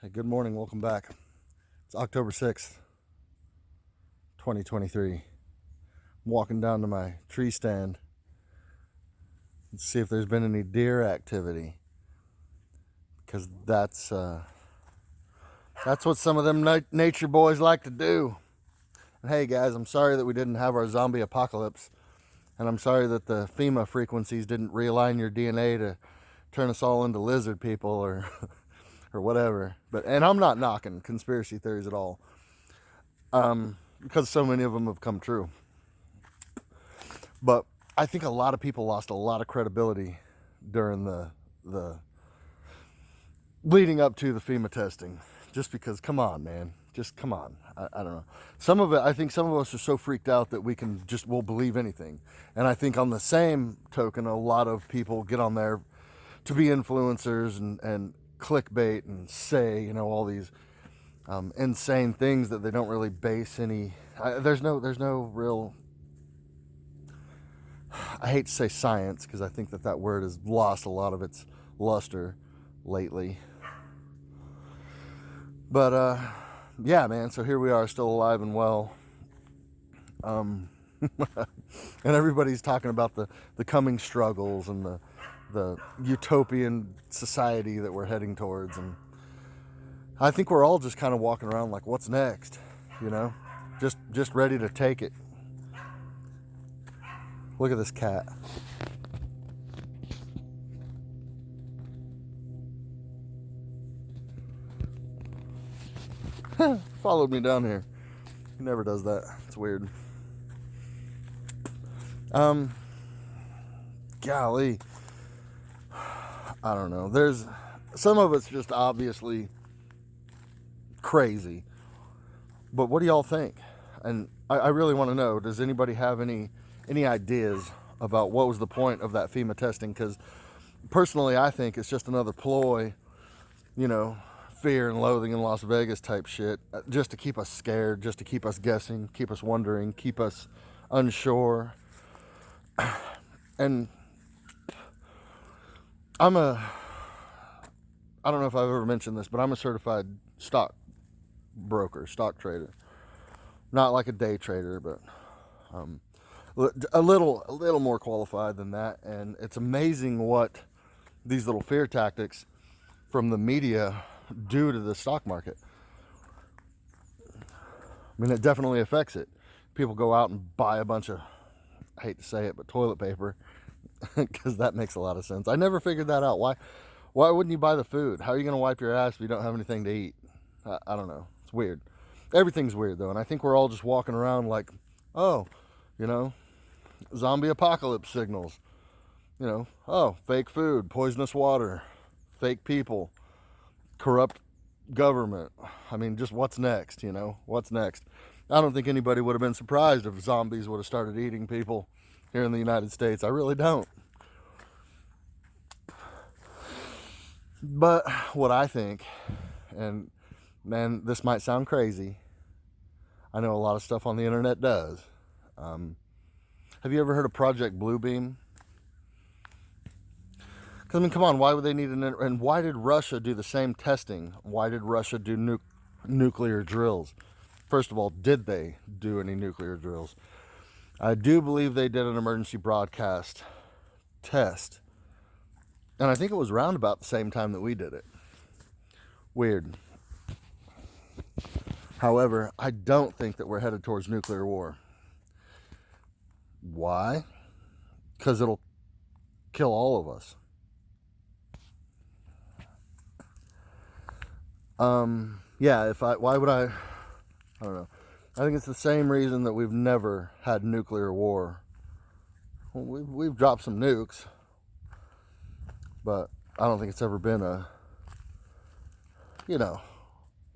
Hey, good morning. Welcome back. It's October 6th, 2023. I'm walking down to my tree stand and see if there's been any deer activity, because that's what some of them nature boys like to do. And hey guys, I'm sorry that we didn't have our zombie apocalypse, and I'm sorry that the Fema frequencies didn't realign your DNA to turn us all into lizard people or or whatever. And I'm not knocking conspiracy theories at all, because so many of them have come true. But I think a lot of people lost a lot of credibility during the leading up to the FEMA testing, just because, come on, man, just come on. I don't know. Some of it, I think some of us are so freaked out that we'll believe anything. And I think on the same token, a lot of people get on there to be influencers and clickbait and say, all these insane things that they don't really base any. There's no real. I hate to say science, because I think that word has lost a lot of its luster lately. But yeah, man. So here we are, still alive and well. And everybody's talking about the coming struggles and the utopian society that we're heading towards. And I think we're all just kind of walking around like, what's next? Just ready to take it. Look at this cat. Followed me down here. He never does that. It's weird. Golly. I don't know. There's some of it's just obviously crazy. But what do y'all think? And I really want to know, does anybody have any ideas about what was the point of that FEMA testing? Because personally, I think it's just another ploy, fear and loathing in Las Vegas type shit, just to keep us scared, just to keep us guessing, keep us wondering, keep us unsure. And I don't know if I've ever mentioned this, but I'm a certified stock broker, stock trader. Not like a day trader, but a little more qualified than that. And it's amazing what these little fear tactics from the media do to the stock market. I mean, it definitely affects it. People go out and buy a bunch of, I hate to say it, but toilet paper, because that makes a lot of sense. I never figured that out. Why wouldn't you buy the food? How are you going to wipe your ass if you don't have anything to eat? I don't know. It's weird. Everything's weird, though. And I think we're all just walking around like, oh, zombie apocalypse signals. Oh, fake food, poisonous water, fake people, corrupt government. I mean, just what's next, What's next? I don't think anybody would have been surprised if zombies would have started eating people here in the United States. I really don't. But what I think, and man, this might sound crazy. I know a lot of stuff on the internet does. Have you ever heard of Project Bluebeam? Because, I mean, come on, why would they need and why did Russia do the same testing? Why did Russia do nuclear drills? First of all, did they do any nuclear drills? I do believe they did an emergency broadcast test. And I think it was around about the same time that we did it. Weird. However, I don't think that we're headed towards nuclear war. Why? Because it'll kill all of us. Yeah, why would I don't know. I think it's the same reason that we've never had nuclear war. Well, we've dropped some nukes, but I don't think it's ever been a,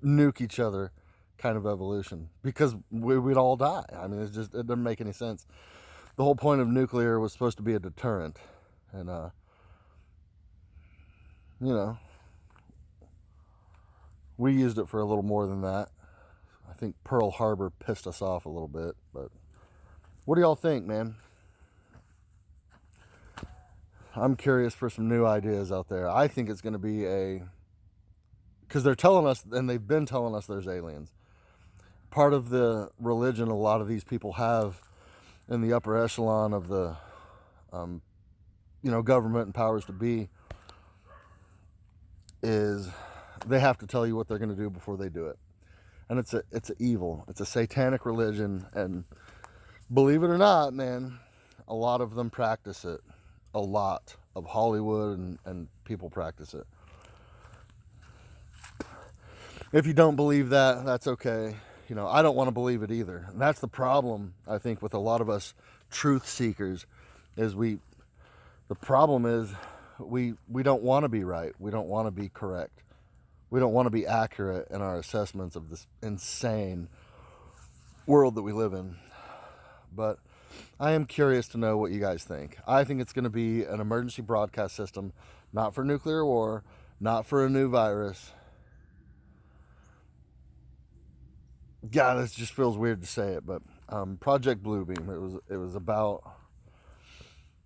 nuke each other kind of evolution, because we'd all die. I mean, it doesn't make any sense. The whole point of nuclear was supposed to be a deterrent, and we used it for a little more than that. I think Pearl Harbor pissed us off a little bit, but what do y'all think, man? I'm curious for some new ideas out there. I think it's going to be a because they're telling us, and they've been telling us there's aliens. Part of the religion a lot of these people have in the upper echelon of the government and powers to be is they have to tell you what they're going to do before they do it. And it's a evil. It's a satanic religion, and believe it or not, man, a lot of them practice it. A lot of Hollywood and people practice it. If you don't believe that, that's okay. I don't want to believe it either. And that's the problem, I think, with a lot of us truth seekers, is the problem is we don't want to be right. We don't want to be correct. We don't want to be accurate in our assessments of this insane world that we live in. But I am curious to know what you guys think. I think it's going to be an emergency broadcast system, not for nuclear war, not for a new virus. God, this just feels weird to say it, but Project Bluebeam, it was about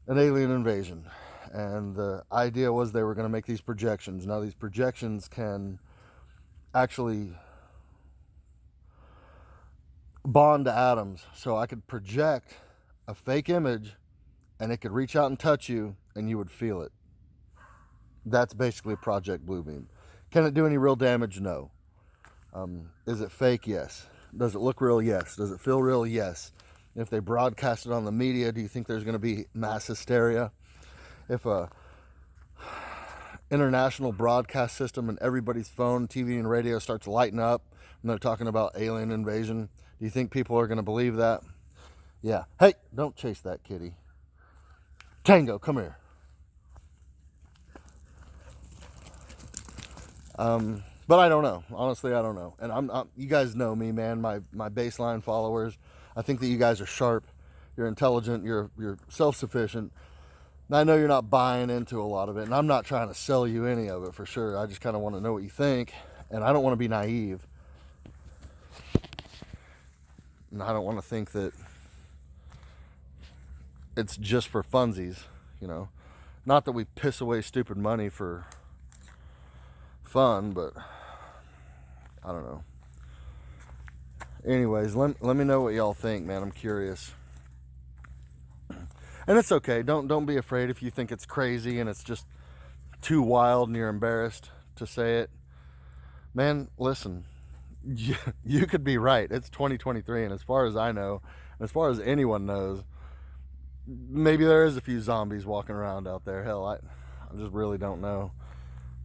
an alien invasion. And the idea was they were going to make these projections. Now, these projections can actually bond to atoms. So I could project a fake image, and it could reach out and touch you, and you would feel it. That's basically Project Bluebeam. Can it do any real damage? No. Is it fake? Yes. Does it look real? Yes. Does it feel real? Yes. If they broadcast it on the media, do you think there's going to be mass hysteria? If a international broadcast system and everybody's phone, TV, and radio starts lighting up and they're talking about alien invasion, do you think people are going to believe that? Yeah. Hey, don't chase that kitty. Tango, come here. But I don't know. Honestly, I don't know. And I'm you guys know me, man. My baseline followers. I think that you guys are sharp. You're intelligent. You're self-sufficient. And I know you're not buying into a lot of it, and I'm not trying to sell you any of it for sure. I just kind of want to know what you think, and I don't want to be naive. And I don't want to think that it's just for funsies, Not that we piss away stupid money for fun, but I don't know. Anyways, let me know what y'all think, man. I'm curious. And it's okay. Don't be afraid if you think it's crazy and it's just too wild and you're embarrassed to say it. Man, listen. You could be right. It's 2023, and as far as I know, as far as anyone knows, maybe there is a few zombies walking around out there. Hell, I just really don't know.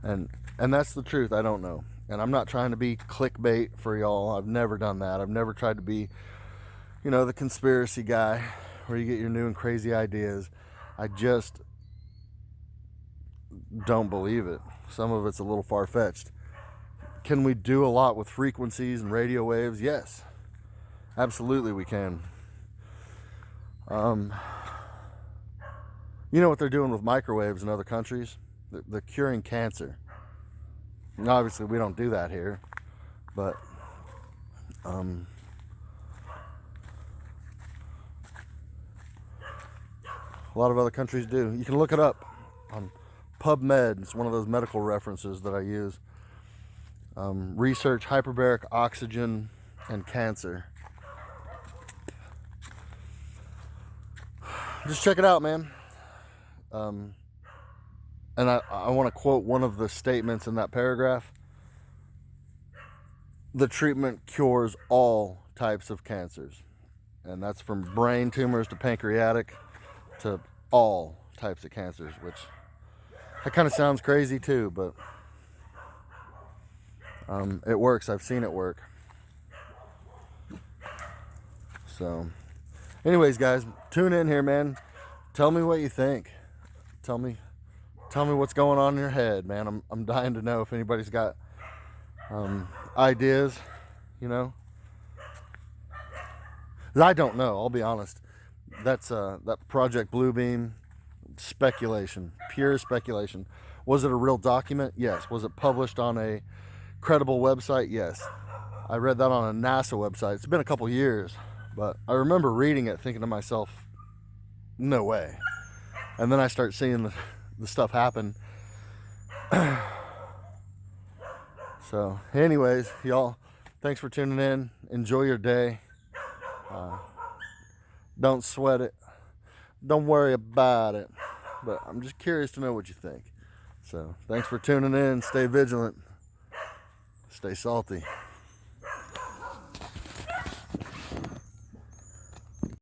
And that's the truth. I don't know. And I'm not trying to be clickbait for y'all. I've never done that. I've never tried to be, the conspiracy guy where you get your new and crazy ideas. I just don't believe it. Some of it's a little far-fetched. Can we do a lot with frequencies and radio waves? Yes. Absolutely we can. You know what they're doing with microwaves in other countries? They're curing cancer. And obviously we don't do that here, but a lot of other countries do. You can look it up on PubMed. It's one of those medical references that I use. Research hyperbaric oxygen and cancer. Just check it out, man. And I want to quote one of the statements in that paragraph. The treatment cures all types of cancers. And that's from brain tumors to pancreatic to all types of cancers, which that kind of sounds crazy too, but it works. I've seen it work. So anyways, guys, tune in here, man. Tell me what you think. Tell me what's going on in your head, man. I'm dying to know if anybody's got ideas, I don't know. I'll be honest. That's that Project Bluebeam, speculation, pure speculation. Was it a real document? Yes. Was it published on a credible website? Yes. I read that on a NASA website. It's been a couple years, but I remember reading it thinking to myself, no way. And then I start seeing the stuff happen. So anyways, y'all, thanks for tuning in. Enjoy your day. Don't sweat it. Don't worry about it. But I'm just curious to know what you think. So thanks for tuning in. Stay vigilant. Stay salty.